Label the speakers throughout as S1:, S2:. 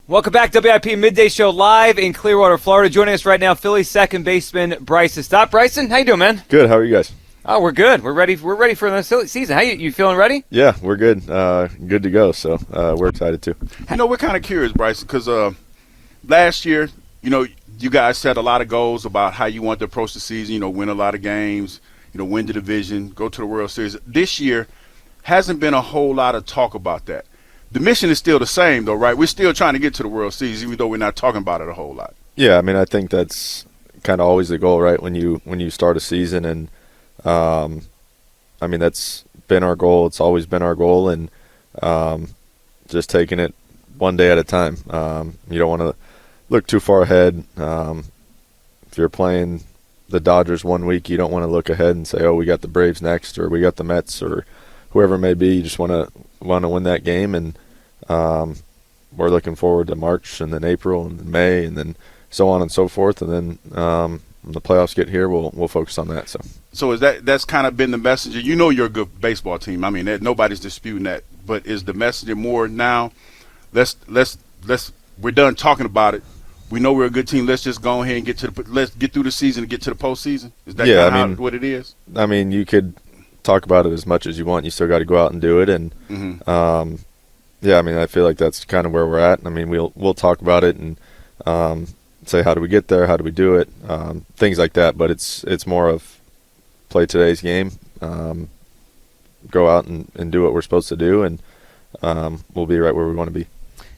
S1: Welcome back, WIP Midday Show live in Clearwater, Florida. Joining us right now, Phillies second baseman Bryson Stott. Bryson, how you doing, man?
S2: Good. How are you guys?
S1: Oh, we're good. We're ready. We're ready for the season. How you feeling? Ready?
S2: Yeah, we're good. Good to go. So we're excited too.
S3: We're kind of curious, Bryson, because last year, you guys set a lot of goals about how you want to approach the season. Win a lot of games. Win the division, go to the World Series. This year hasn't been a whole lot of talk about that. The mission is still the same, though, right? We're still trying to get to the World Series, even though we're not talking about it a whole lot.
S2: Yeah, I mean, I think that's kind of always the goal, right? When you start a season, and I mean, that's been our goal. It's always been our goal, and just taking it one day at a time. You don't want to look too far ahead. If you're playing the Dodgers one week, you don't want to look ahead and say, "Oh, we got the Braves next," or "We got the Mets," or whoever it may be. You just want to win that game, and we're looking forward to March and then April and then May and then so on and so forth. And then when the playoffs get here, we'll focus on that.
S3: So is that's kind of been the message? You're a good baseball team. I mean, nobody's disputing that. But is the message more now? We're done talking about it. We know we're a good team. Let's just go ahead and let's get through the season and get to the postseason. Is that what it is?
S2: I mean, you could talk about it as much as you want. You still got to go out and do it. And I mean, I feel like that's kind of where we're at. I mean, we'll talk about it and say, how do we get there? How do we do it? Things like that. But it's more of play today's game, go out and do what we're supposed to do, and we'll be right where we want to be.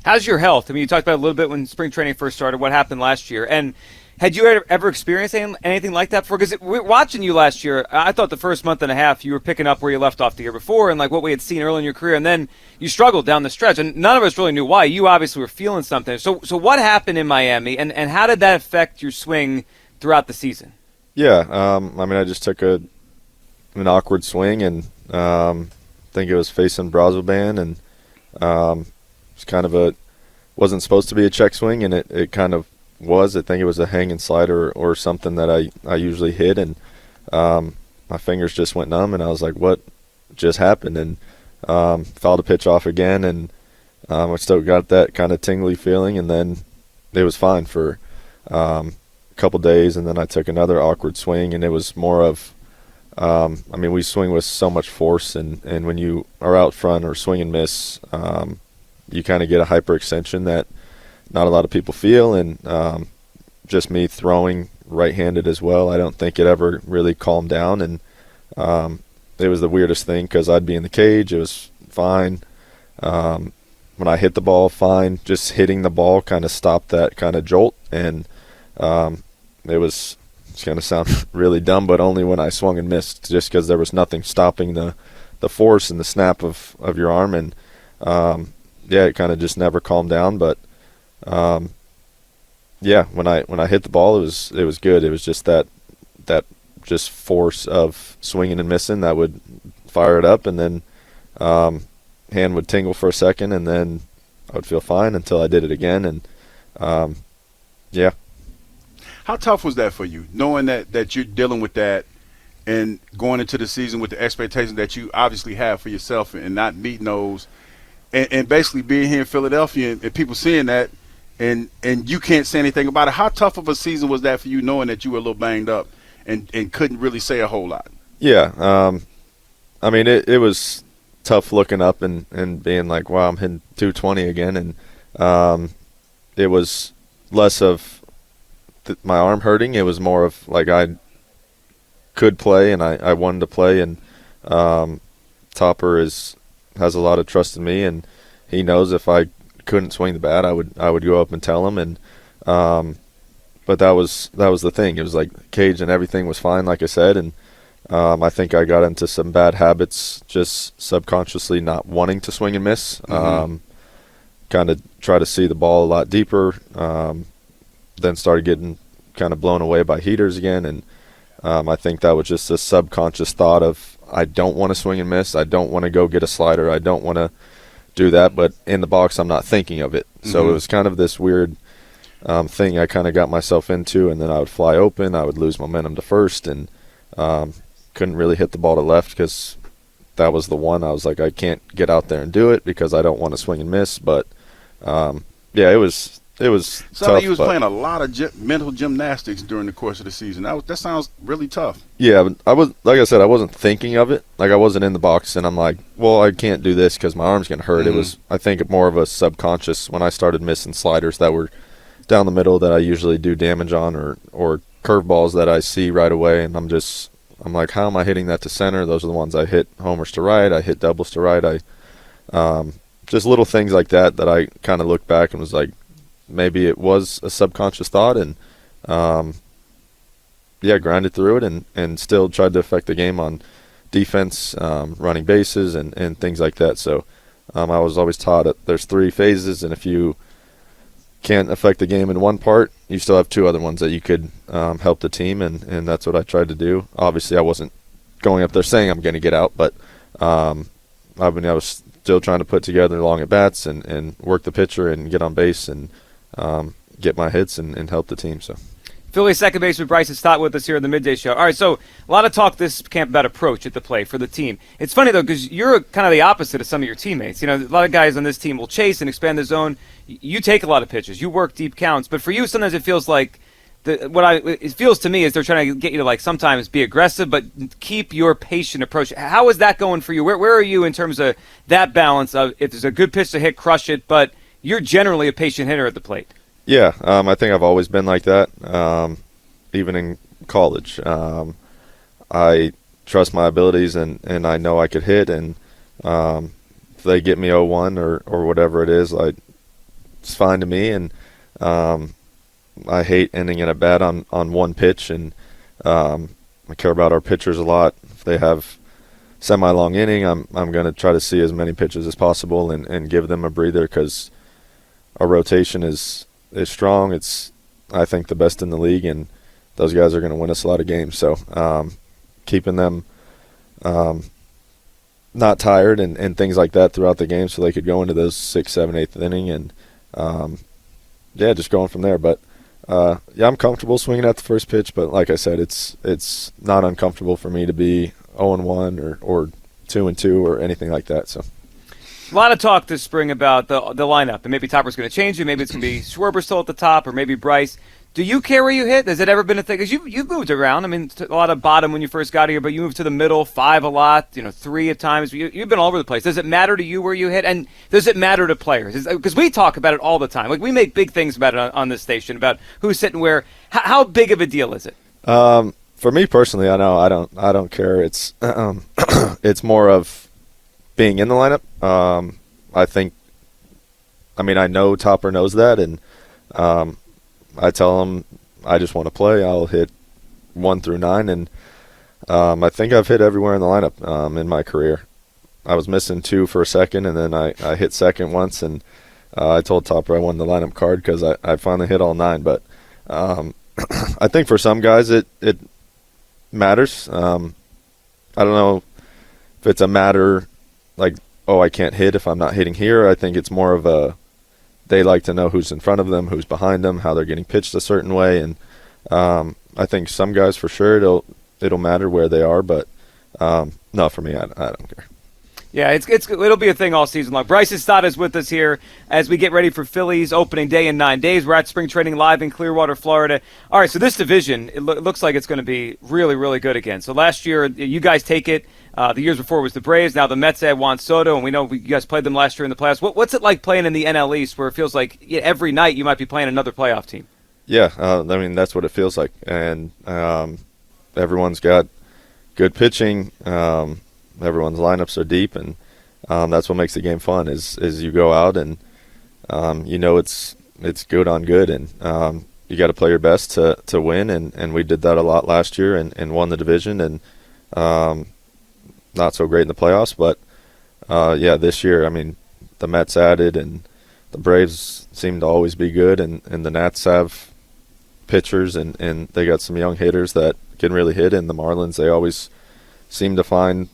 S1: How's your health? I mean, you talked about it a little bit when spring training first started, what happened last year. And had you ever experienced anything like that before? Because watching you last year, I thought the first month and a half you were picking up where you left off the year before and like what we had seen early in your career. And then you struggled down the stretch. And none of us really knew why. You obviously were feeling something. So what happened in Miami, and how did that affect your swing throughout the season?
S2: Yeah, I mean, I just took an awkward swing, and I think it was facing Brazoban, and it's kind of wasn't supposed to be a check swing, and it kind of was. I think it was a hanging slider or something that I usually hit, and my fingers just went numb, and I was like, what just happened? And fouled a pitch off again, and I still got that kind of tingly feeling, and then it was fine for a couple days, and then I took another awkward swing, and it was more of I mean, we swing with so much force, and when you are out front or swing and miss, you kind of get a hyperextension that not a lot of people feel, and just me throwing right-handed as well, I don't think it ever really calmed down, and it was the weirdest thing because I'd be in the cage, it was fine. When I hit the ball, fine. Just hitting the ball kind of stopped that kind of jolt, and it's going to sound really dumb, but only when I swung and missed, just because there was nothing stopping the force and the snap of your arm, and it kind of just never calmed down. But when I hit the ball, it was good. It was just that just force of swinging and missing that would fire it up, and then hand would tingle for a second, and then I would feel fine until I did it again, and
S3: How tough was that for you, knowing that you're dealing with that and going into the season with the expectations that you obviously have for yourself and not meeting those, and basically being here in Philadelphia and people seeing that and you can't say anything about it? How tough of a season was that for you, knowing that you were a little banged up and couldn't really say a whole lot?
S2: Yeah. I mean, it was tough looking up and being like, wow, I'm hitting 220 again. And it was less of my arm hurting. It was more of like I could play and I wanted to play. And Topper has a lot of trust in me, and he knows if I couldn't swing the bat, I would go up and tell him. And but that was the thing. It was like cage and everything was fine, like I said, and I think I got into some bad habits, just subconsciously not wanting to swing and miss. Kind of try to see the ball a lot deeper. Then started getting kind of blown away by heaters again, and I think that was just a subconscious thought of I don't want to swing and miss. I don't want to go get a slider. I don't want to do that, but in the box I'm not thinking of it. So it was kind of this weird thing I kind of got myself into, and then I would fly open. I would lose momentum to first, and couldn't really hit the ball to left because that was the one I was like, I can't get out there and do it because I don't want to swing and miss. But Yeah, it was
S3: So
S2: tough.
S3: you was
S2: but,
S3: playing a lot of mental gymnastics during the course of the season. That sounds really tough.
S2: Yeah, but like I said, I wasn't thinking of it. Like I wasn't in the box, and I'm like, well, I can't do this because my arm's gonna hurt.
S3: Mm-hmm.
S2: It was, I think, more of a subconscious when I started missing sliders that were down the middle that I usually do damage on, or curveballs that I see right away, and I'm like, how am I hitting that to center? Those are the ones I hit homers to right. I hit doubles to right. Just little things like that I kind of looked back and was like, maybe it was a subconscious thought, and grinded through it and still tried to affect the game on defense, running bases and things like that. So I was always taught that there's 3 phases, and if you can't affect the game in one part, you still have 2 other ones that you could help the team, and that's what I tried to do. Obviously, I wasn't going up there saying I'm going to get out, but I was still trying to put together long at-bats and work the pitcher and get on base and get my hits and help the team. So.
S1: Phillies second baseman Bryson Stott with us here on the Midday Show. All right, so a lot of talk this camp about approach at the plate for the team. It's funny, though, because you're kind of the opposite of some of your teammates. You know, a lot of guys on this team will chase and expand the zone. You take a lot of pitches. You work deep counts. But for you, sometimes it feels like it feels to me is they're trying to get you to, like, sometimes be aggressive but keep your patient approach. How is that going for you? Where are you in terms of that balance of if there's a good pitch to hit, crush it, but you're generally a patient hitter at the plate?
S2: Yeah, I think I've always been like that, even in college. I trust my abilities, and I know I could hit, and if they get me 0-1 or whatever it is, it's fine to me. And I hate ending in a bat on one pitch, and I care about our pitchers a lot. If they have semi-long inning, I'm going to try to see as many pitches as possible and give them a breather, because our rotation is strong. It's, I think, the best in the league, and those guys are going to win us a lot of games. So keeping them not tired and things like that throughout the game, so they could go into those 6th, 7th, 8th inning, and just going from there. But I'm comfortable swinging at the first pitch, but like I said, it's not uncomfortable for me to be 0-1 or 2-2 or anything like that. So.
S1: A lot of talk this spring about the lineup, and maybe Topper's going to change it. Maybe it's going to be Schwarber still at the top, or maybe Bryce. Do you care where you hit? Has it ever been a thing? Because you've moved around. I mean, a lot of bottom when you first got here, but you moved to the middle, 5 a lot, 3 at times. You've been all over the place. Does it matter to you where you hit? And does it matter to players? Because we talk about it all the time. Like, we make big things about it on this station, about who's sitting where. How big of a deal is it?
S2: For me personally, I don't care. It's it's more of being in the lineup. I know Topper knows that, and I tell him I just want to play. I'll hit 1 through 9, and I think I've hit everywhere in the lineup in my career. I was missing 2 for a second, and then I hit second once, and I told Topper I won the lineup card because I finally hit all 9. But I think for some guys it matters. I don't know if it's a matter like, oh, I can't hit if I'm not hitting here. I think it's more of they like to know who's in front of them, who's behind them, how they're getting pitched a certain way. And I think some guys for sure it'll matter where they are, but no, for me, I don't care.
S1: Yeah, it'll be a thing all season long. Bryson Stott is with us here as we get ready for Phillies opening day in 9 days. We're at spring training live in Clearwater, Florida. All right, so this division, it looks like it's going to be really, really good again. So last year, you guys take it. The years before was the Braves. Now the Mets had Juan Soto, and we know you guys played them last year in the playoffs. What's it like playing in the NL East, where it feels like every night you might be playing another playoff team?
S2: Yeah, that's what it feels like. And everyone's got good pitching. Everyone's lineups are deep, and that's what makes the game fun. Is you go out and it's good on good, and you got to play your best to win. And we did that a lot last year and won the division, and not so great in the playoffs. But this year, the Mets added, and the Braves seem to always be good, and the Nats have pitchers, and they got some young hitters that can really hit. And the Marlins, they always seem to find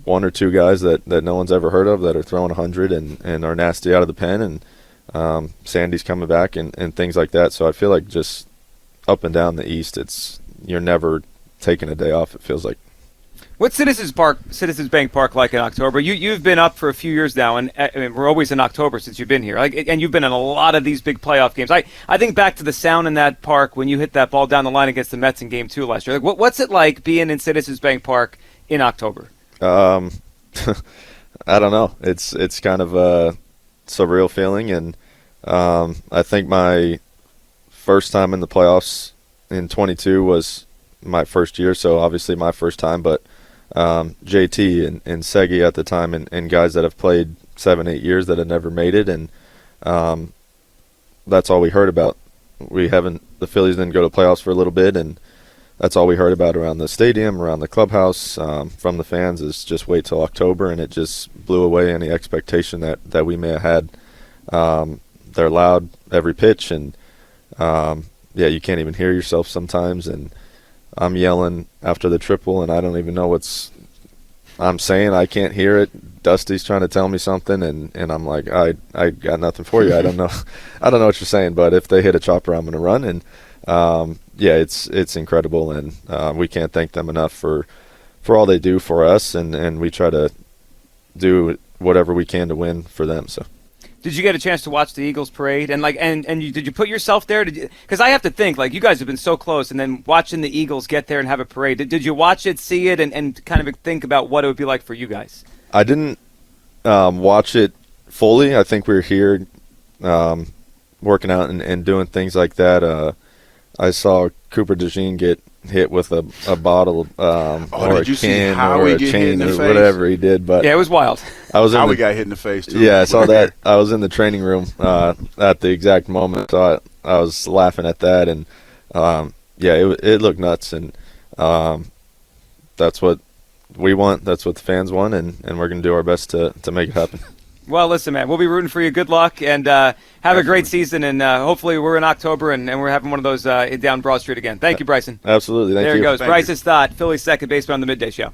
S2: 1 or 2 guys that no one's ever heard of that are throwing 100 and are nasty out of the pen, and Sandy's coming back and things like that. So I feel like just up and down the East, you're never taking a day off, it feels like.
S1: What's Citizens Bank Park like in October? You've been up for a few years now, and I mean, we're always in October since you've been here. And you've been in a lot of these big playoff games. I think back to the sound in that park when you hit that ball down the line against the Mets in Game 2 last year. What's it like being in Citizens Bank Park in October?
S2: I don't know. It's kind of a surreal feeling, and I think my first time in the playoffs in 22 was my first year, so obviously my first time, but JT and Segi at the time, and guys that have played 7-8 years that had never made it, and that's all we heard about. The Phillies didn't go to playoffs for a little bit, and that's all we heard about around the stadium, around the clubhouse, from the fans, is just wait till October, and it just blew away any expectation that we may have had. They're loud every pitch, and you can't even hear yourself sometimes, and I'm yelling after the triple, and I don't even know I'm saying. I can't hear it. Dusty's trying to tell me something, and I'm like, I got nothing for you. I don't know what you're saying, but if they hit a chopper, I'm going to run. And it's incredible, and we can't thank them enough for all they do for us, and we try to do whatever we can to win for them. So.
S1: Did you get a chance to watch the Eagles parade? And did you put yourself there? Because I have to think, you guys have been so close, and then watching the Eagles get there and have a parade. Did you watch it, see it, and kind of think about what it would be like for you guys?
S2: I didn't watch it fully. I think we were here working out and doing things like that. I saw Cooper DeJean get hit with a bottle or a can or a chain or whatever he did. But
S1: yeah, it was wild.
S3: Howie got hit in the face too.
S2: Yeah, I saw that. I was in the training room at the exact moment, so I was laughing at that, and it looked nuts, and that's what we want. That's what the fans want, and we're going to do our best to make it happen.
S1: Well, listen, man, we'll be rooting for you. Good luck, and have a great season. And hopefully we're in October, and we're having one of those down Broad Street again. Thank you, Bryson.
S2: Absolutely. Thank you.
S1: There he goes.
S3: Thank
S1: Bryson
S3: you.
S1: Stott, Phillies second baseman on the Midday Show.